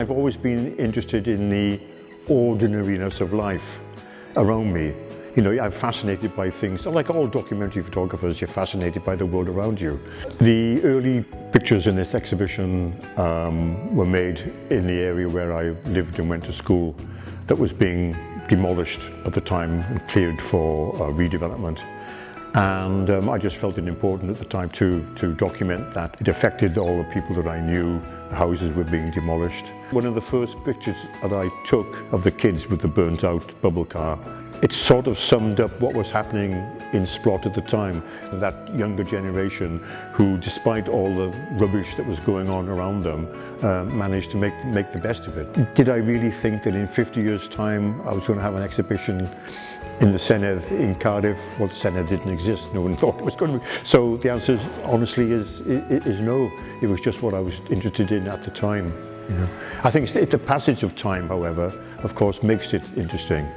I've always been interested in the ordinariness of life around me. You know, I'm fascinated by things, like all documentary photographers, you're fascinated by the world around you. The early pictures in this exhibition were made in the area where I lived and went to school that was being demolished at the time and cleared for redevelopment. And I just felt it important at the time to document that. It affected all the people that I knew. The houses were being demolished. One of the first pictures that I took of the kids with the burnt out bubble car, it sort of summed up what was happening in Splot at the time. That younger generation who, despite all the rubbish that was going on around them, managed to make the best of it. Did I really think that in 50 years' time I was going to have an exhibition in the Senedd in Cardiff? Well, the Senedd didn't exist. No one thought it was going to be. So the answer, honestly, is no. It was just what I was interested in at the time. You know? I think it's the passage of time, however, of course, makes it interesting.